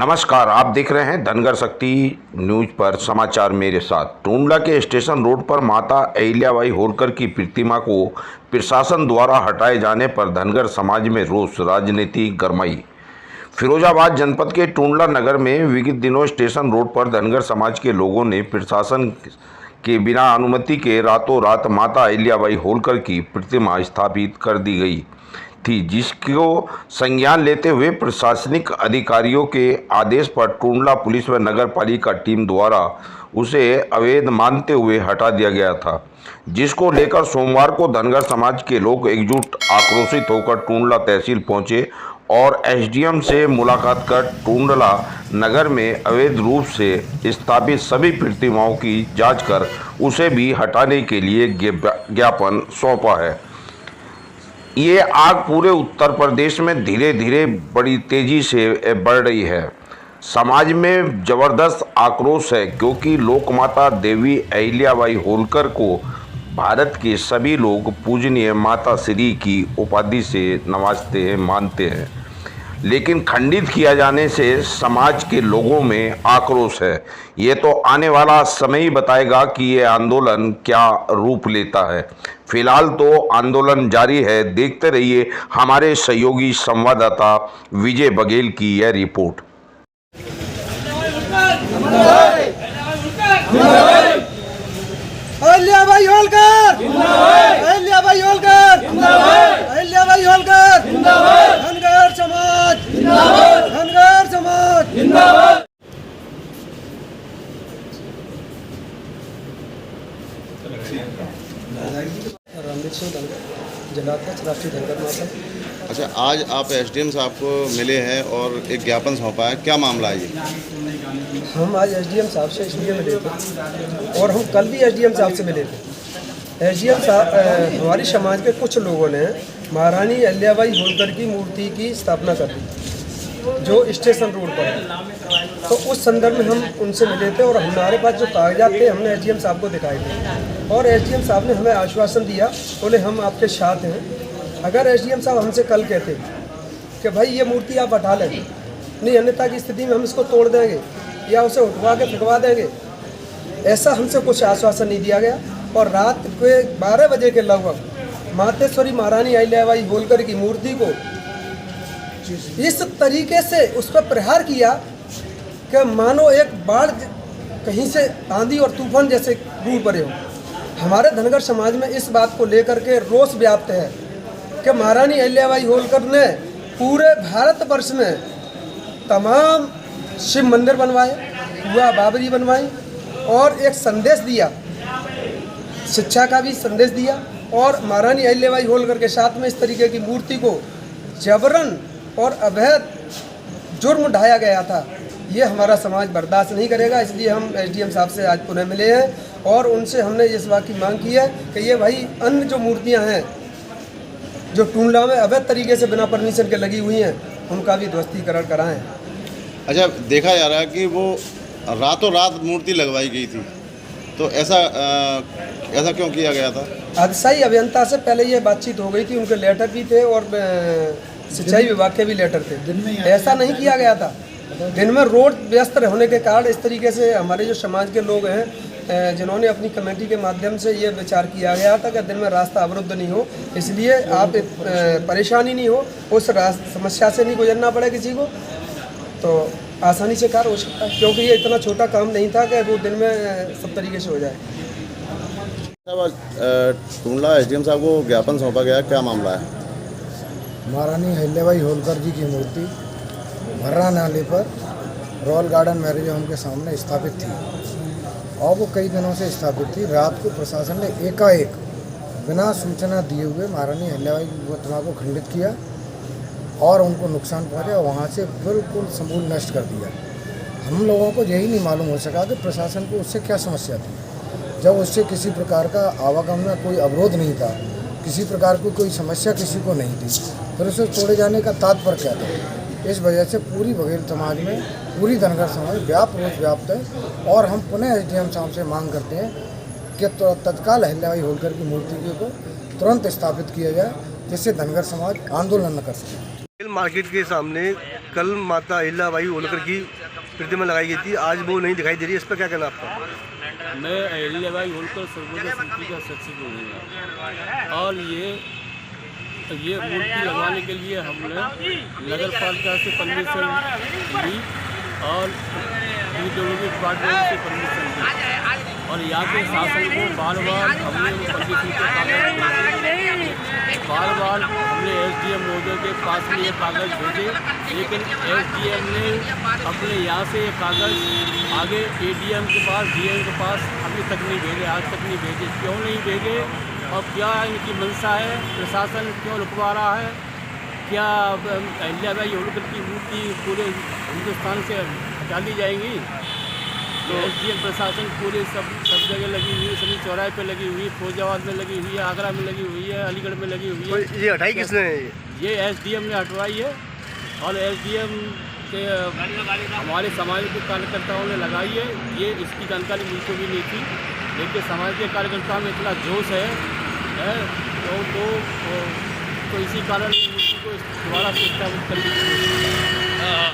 नमस्कार, आप देख रहे हैं धनगर शक्ति न्यूज पर समाचार मेरे साथ। टूंडला के स्टेशन रोड पर माता अहिल्याबाई होलकर की प्रतिमा को प्रशासन द्वारा हटाए जाने पर धनगर समाज में रोष, राजनीति गरमाई। फिरोजाबाद जनपद के टूंडला नगर में विगत दिनों स्टेशन रोड पर धनगर समाज के लोगों ने प्रशासन के बिना अनुमति के रातों रात माता अहिल्याबाई होलकर की प्रतिमा स्थापित कर दी गई थी, जिसको संज्ञान लेते हुए प्रशासनिक अधिकारियों के आदेश पर टूंडला पुलिस व नगर पालिका टीम द्वारा उसे अवैध मानते हुए हटा दिया गया था, जिसको लेकर सोमवार को धनगर समाज के लोग एकजुट आक्रोशित होकर टूंडला तहसील पहुंचे और एसडीएम से मुलाकात कर टूंडला नगर में अवैध रूप से स्थापित सभी प्रतिमाओं की जांच कर उसे भी हटाने के लिए ज्ञापन सौंपा है। ये आग पूरे उत्तर प्रदेश में धीरे धीरे बड़ी तेजी से बढ़ रही है। समाज में जबरदस्त आक्रोश है, क्योंकि लोकमाता देवी अहिल्याबाई होलकर को भारत के सभी लोग पूजनीय माता श्री की उपाधि से नवाजते हैं, मानते हैं, लेकिन खंडित किया जाने से समाज के लोगों में आक्रोश है। ये तो आने वाला समय ही बताएगा कि ये आंदोलन क्या रूप लेता है। फिलहाल तो आंदोलन जारी है। देखते रहिए हमारे सहयोगी संवाददाता विजय बघेल की यह रिपोर्ट। अहिल्याबाई होलकर, अहिल्याबाई होलकर, अहिल्याबाई होलकर, धनगर समाज, धनगर समाज। रणदीप सिंह धनगर, जिलाध्यक्ष राष्ट्रीय धनगर महासंघ। अच्छा, आज आप एसडीएम साहब को मिले हैं और एक ज्ञापन सौंपा है, क्या मामला है ये? हम आज एसडीएम साहब से इसलिए मिले थे और हम कल भी एसडीएम साहब से मिले थे। एसडीएम साहब, हमारी समाज के कुछ लोगों ने महारानी अहिल्याबाई होलकर की मूर्ति की स्थापना कर दी जो स्टेशन रोड पर है। तो उस संदर्भ में हम उनसे मिले थे और हमारे पास जो कागजात थे हमने एसडीएम साहब को दिखाए थे और एसडीएम साहब ने हमें आश्वासन दिया, बोले हम आपके साथ हैं। अगर एसडीएम साहब हमसे कल कहते कि भाई ये मूर्ति आप हटा लें, नहीं अन्यथा की स्थिति में हम इसको तोड़ देंगे या उसे उठवा के फेंकवा देंगे, ऐसा हमसे कुछ आश्वासन नहीं दिया गया। और रात के 12 बजे के लगभग मातेश्वरी महारानी अहिल्याबाई होलकर की मूर्ति को इस तरीके से उस पर प्रहार किया कि मानो एक बाढ़ कहीं से आंधी और तूफान जैसे टूट पड़े हो। हमारे धनगर समाज में इस बात को लेकर के रोष व्याप्त है कि महारानी अहिल्याबाई होलकर ने पूरे भारतवर्ष में तमाम शिव मंदिर बनवाए, हुआ बाबरी बनवाई और एक संदेश दिया, शिक्षा का भी संदेश दिया। और महारानी अहिल्याबाई होलकर के साथ में इस तरीके की मूर्ति को जबरन और अवैध जुर्म ढाया गया था, ये हमारा समाज बर्दाश्त नहीं करेगा। इसलिए हम एसडीएम साहब से आज पुनः मिले हैं और उनसे हमने इस बात की मांग की है कि ये भाई अन्य जो मूर्तियां हैं जो टूंडला में अवैध तरीके से बिना परमिशन के लगी हुई हैं, उनका भी ध्वस्तीकरण कराएं। अच्छा, देखा जा रहा है कि वो रातों रात मूर्ति लगवाई गई थी, तो ऐसा क्यों किया गया था? अधिशासी अभियंता से पहले ये बातचीत हो गई थी, उनके लेटर भी थे और सिंचाई विभाग के भी लेटर थे। दिन में ऐसा नहीं किया गया था। दिन में रोड व्यस्त होने के कारण इस तरीके से हमारे जो समाज के लोग हैं जिन्होंने अपनी कमेटी के माध्यम से ये विचार किया गया था कि दिन में रास्ता अवरुद्ध नहीं हो, इसलिए आप परेशानी नहीं हो, उस समस्या से नहीं गुजरना पड़े किसी को, तो आसानी से कार्य हो सकता है, क्योंकि ये इतना छोटा काम नहीं था कि वो दिन में सब तरीके से हो जाए। टूंडला एसडीएम साहब को ज्ञापन सौंपा गया, क्या मामला है? महारानी अहिल्याबाई होलकर जी की मूर्ति भर्रा नाले पर रॉयल गार्डन मैरिज होम के सामने स्थापित थी और वो कई दिनों से स्थापित थी। रात को प्रशासन ने एकाएक बिना सूचना दिए हुए महारानी अहिल्याबाई की प्रतिमा को खंडित किया और उनको नुकसान पहुंचा, वहाँ से बिल्कुल समूल नष्ट कर दिया। हम लोगों को यही नहीं मालूम हो सका कि प्रशासन को उससे क्या समस्या थी, जब उससे किसी प्रकार का आवागमन में कोई अवरोध नहीं था, किसी प्रकार की कोई समस्या किसी को नहीं थी, फिर उसे तोड़े जाने का तात्पर्य क्या था। इस वजह से पूरी बघेल समाज में, पूरी धनगर समाज रोष व्याप्त है और हम पुनः एसडीएम साहब से मांग करते हैं कि तत्काल अहिल्याबाई होलकर की मूर्ति को तुरंत स्थापित किया जाए, जिससे धनगर समाज आंदोलन न कर सके। मार्केट के सामने कल माता अहिल्याबाई होलकर की प्रतिमा लगाई गई थी, आज वो नहीं दिखाई दे रही है, इस पर क्या कहना आपका? मैं अहिल्याबाई होलकर सर्वोदय समिति का सचिव हूँ और ये मूर्ति लगाने के लिए हमने नगर पालिका से परमिशन ली और पीडब्ल्यूडी डिपार्टमेंट से परमिशन ली और यहाँ के शासन को बार बार हमने परमिशन के कागज बार हमने एसडीएम महोदय के पास में ये कागज़ भेजे, लेकिन एसडीएम ने अपने यहाँ से ये कागज़ आगे एडीएम के पास, डीएम के पास अभी तक नहीं भेजे, आज तक नहीं भेजे। क्यों नहीं भेजे और क्या इनकी मंशा है? प्रशासन क्यों रुकवा रहा है? क्या अहिल्याबाई होलकर की मूर्ति पूरे हिंदुस्तान से हटा ली जाएंगी? तो एसडीएम प्रशासन पूरे सब जगह लगी हुई है, सभी चौराहे पे लगी हुई है, फौजाबाद में लगी हुई है, आगरा में लगी हुई है, अलीगढ़ में लगी हुई है। ये हटाई किसने है? ये एसडीएम ने हटवाई है और एसडीएम के हमारे समाज के कार्यकर्ताओं ने लगाई है। ये इसकी जानकारी मुझको भी नहीं थी, लेकिन समाज के कार्यकर्ताओं में इतना जोश है तो इसी कारण मूर्ति को दोबारा से स्थापित करने की कोशिश